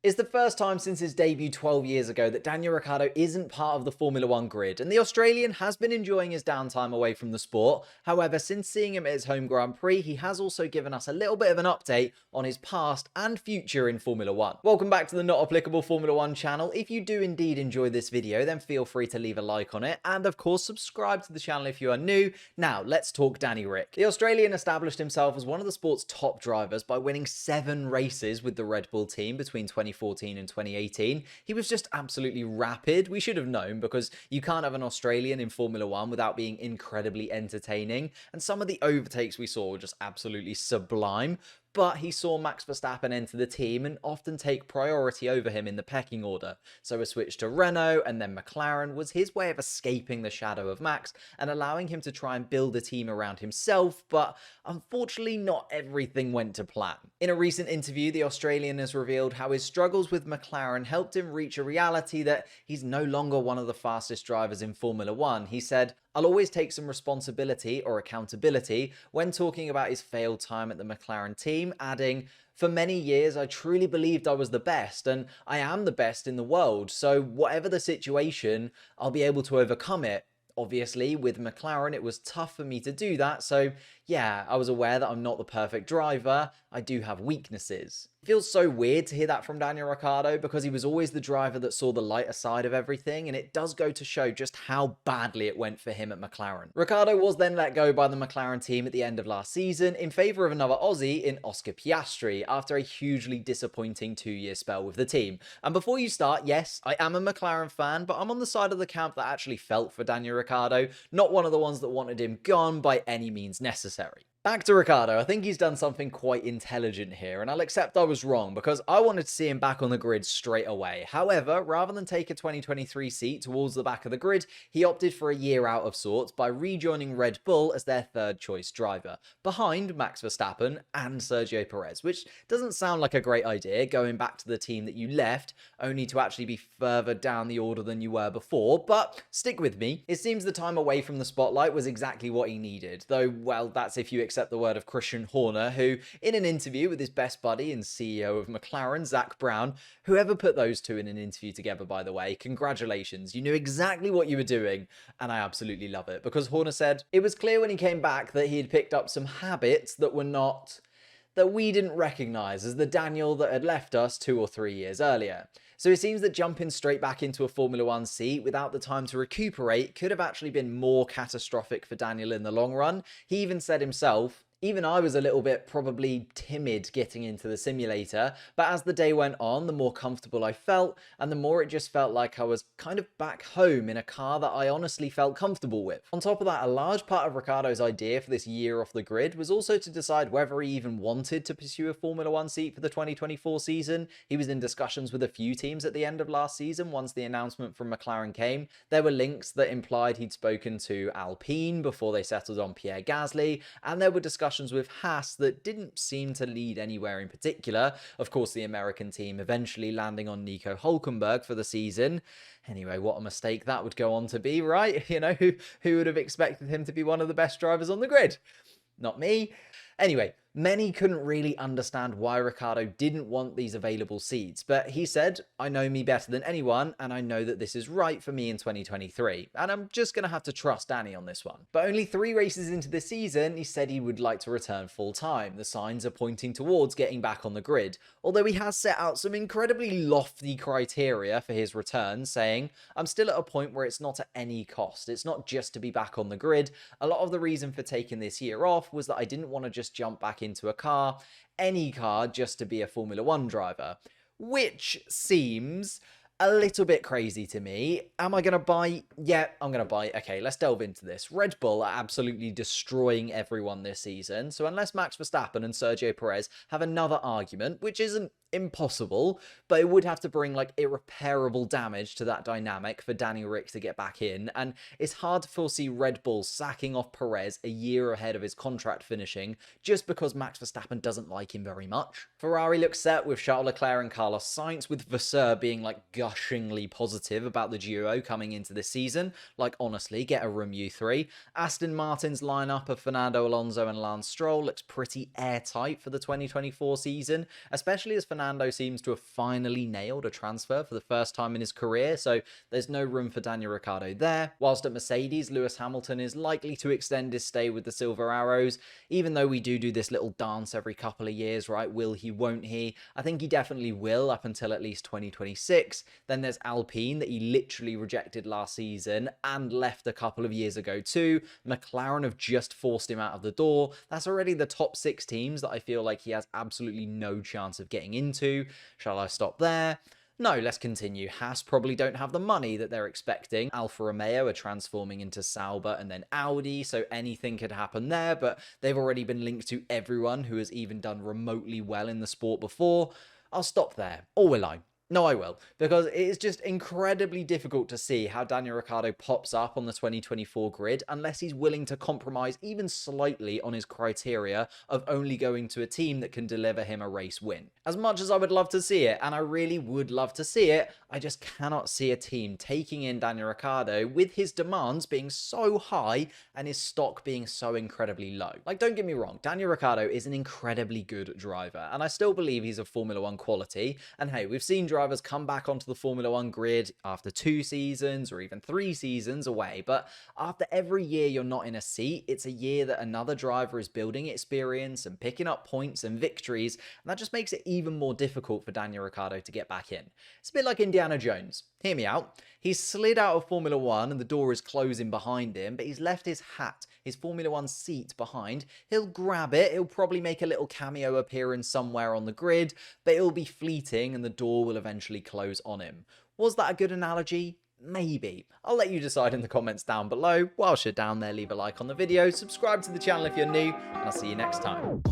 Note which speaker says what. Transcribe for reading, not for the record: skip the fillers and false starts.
Speaker 1: It's the first time since his debut 12 years ago that Daniel Ricciardo isn't part of the Formula One grid, and the Australian has been enjoying his downtime away from the sport. However, since seeing him at his home Grand Prix, he has also given us a little bit of an update on his past and future in Formula One. Welcome back to the Not Applicable Formula One channel. If you do indeed enjoy this video, then feel free to leave a like on it, and of course subscribe to the channel if you are new. Now, let's talk Danny Ric. The Australian established himself as one of the sport's top drivers by winning 7 races with the Red Bull team between 2014 and 2018. He was just absolutely rapid. We should have known, because you can't have an Australian in Formula One without being incredibly entertaining, and some of the overtakes we saw were just absolutely sublime. But he saw Max Verstappen enter the team and often take priority over him in the pecking order. So a switch to Renault and then McLaren was his way of escaping the shadow of Max and allowing him to try and build a team around himself, but unfortunately not everything went to plan. In a recent interview, the Australian has revealed how his struggles with McLaren helped him reach a reality that he's no longer one of the fastest drivers in Formula One. He said, "I'll always take some responsibility or accountability when talking about his failed time at the McLaren team," adding, "For many years, I truly believed I was the best, and I am the best in the world, so whatever the situation, I'll be able to overcome it. Obviously, with McLaren, it was tough for me to do that, so yeah, I was aware that I'm not the perfect driver. I do have weaknesses." It feels so weird to hear that from Daniel Ricciardo, because he was always the driver that saw the lighter side of everything, and it does go to show just how badly it went for him at McLaren. Ricciardo was then let go by the McLaren team at the end of last season in favour of another Aussie in Oscar Piastri after a hugely disappointing 2-year spell with the team. And before you start, yes, I am a McLaren fan, but I'm on the side of the camp that actually felt for Daniel Ricciardo, not one of the ones that wanted him gone by any means necessary. Back to Ricciardo. I think he's done something quite intelligent here, and I'll accept I was wrong, because I wanted to see him back on the grid straight away. However, rather than take a 2023 seat towards the back of the grid, he opted for a year out of sorts by rejoining Red Bull as their third choice driver, behind Max Verstappen and Sergio Perez, which doesn't sound like a great idea, going back to the team that you left, only to actually be further down the order than you were before, but stick with me. It seems the time away from the spotlight was exactly what he needed, though, well, that's if you accept the word of Christian Horner, who, in an interview with his best buddy and CEO of McLaren, Zach Brown, whoever put those two in an interview together, by the way, congratulations, you knew exactly what you were doing, and I absolutely love it, because Horner said, "It was clear when he came back that he had picked up some habits that we didn't recognise as the Daniel that had left us 2 or 3 years earlier." So it seems that jumping straight back into a Formula One seat without the time to recuperate could have actually been more catastrophic for Daniel in the long run. He even said himself, "Even I was a little bit probably timid getting into the simulator, but as the day went on, the more comfortable I felt, and the more it just felt like I was kind of back home in a car that I honestly felt comfortable with." On top of that, a large part of Ricciardo's idea for this year off the grid was also to decide whether he even wanted to pursue a Formula One seat for the 2024 season. He was in discussions with a few teams at the end of last season once the announcement from McLaren came. There were links that implied he'd spoken to Alpine before they settled on Pierre Gasly, and there were discussions with Haas that didn't seem to lead anywhere in particular. Of course, the American team eventually landing on Nico Hülkenberg for the season. Anyway, what a mistake that would go on to be, right? You know, who would have expected him to be one of the best drivers on the grid? Not me. Anyway, many couldn't really understand why Ricciardo didn't want these available seats, but he said, "I know me better than anyone, and I know that this is right for me in 2023, and I'm just going to have to trust Danny on this one." But only 3 races into the season, he said he would like to return full time. The signs are pointing towards getting back on the grid, although he has set out some incredibly lofty criteria for his return, saying, "I'm still at a point where it's not at any cost. It's not just to be back on the grid. A lot of the reason for taking this year off was that I didn't want to just jump back into a car, any car, just to be a Formula One driver," which seems a little bit crazy to me. Am I going to buy? Yeah, I'm going to buy. Okay, let's delve into this. Red Bull are absolutely destroying everyone this season, so unless Max Verstappen and Sergio Perez have another argument, which isn't impossible, but it would have to bring like irreparable damage to that dynamic for Danny Ric to get back in, and it's hard to foresee Red Bull sacking off Perez a year ahead of his contract finishing just because Max Verstappen doesn't like him very much. Ferrari looks set with Charles Leclerc and Carlos Sainz, with Vasseur being like gushingly positive about the duo coming into this season. Like, honestly, get a room, you three. Aston Martin's lineup of Fernando Alonso and Lance Stroll looks pretty airtight for the 2024 season, especially as Fernando seems to have finally nailed a transfer for the first time in his career, so there's no room for Daniel Ricciardo there. Whilst at Mercedes, Lewis Hamilton is likely to extend his stay with the Silver Arrows, even though we do this little dance every couple of years, right? Will he, won't he? I think he definitely will up until at least 2026. Then there's Alpine that he literally rejected last season and left a couple of years ago too. McLaren have just forced him out of the door. That's already the top 6 teams that I feel like he has absolutely no chance of getting into. Shall I stop there? No, let's continue. Haas probably don't have the money that they're expecting. Alfa Romeo are transforming into Sauber and then Audi, so anything could happen there, but they've already been linked to everyone who has even done remotely well in the sport before. I'll stop there. Or will I? No, I will, because it is just incredibly difficult to see how Daniel Ricciardo pops up on the 2024 grid unless he's willing to compromise even slightly on his criteria of only going to a team that can deliver him a race win. As much as I would love to see it, and I really would love to see it, I just cannot see a team taking in Daniel Ricciardo with his demands being so high and his stock being so incredibly low. Like, don't get me wrong, Daniel Ricciardo is an incredibly good driver, and I still believe he's of Formula 1 quality, and hey, we've seen drivers come back onto the Formula 1 grid after 2 seasons or even 3 seasons away, but after every year you're not in a seat, it's a year that another driver is building experience and picking up points and victories, and that just makes it even more difficult for Daniel Ricciardo to get back in. It's a bit like Indiana Jones. Hear me out. He's slid out of Formula 1 and the door is closing behind him, but he's left his hat, his Formula 1 seat behind. He'll grab it, he'll probably make a little cameo appearance somewhere on the grid, but it'll be fleeting and the door will eventually close on him. Was that a good analogy? Maybe. I'll let you decide in the comments down below. Whilst you're down there, leave a like on the video, subscribe to the channel if you're new, and I'll see you next time.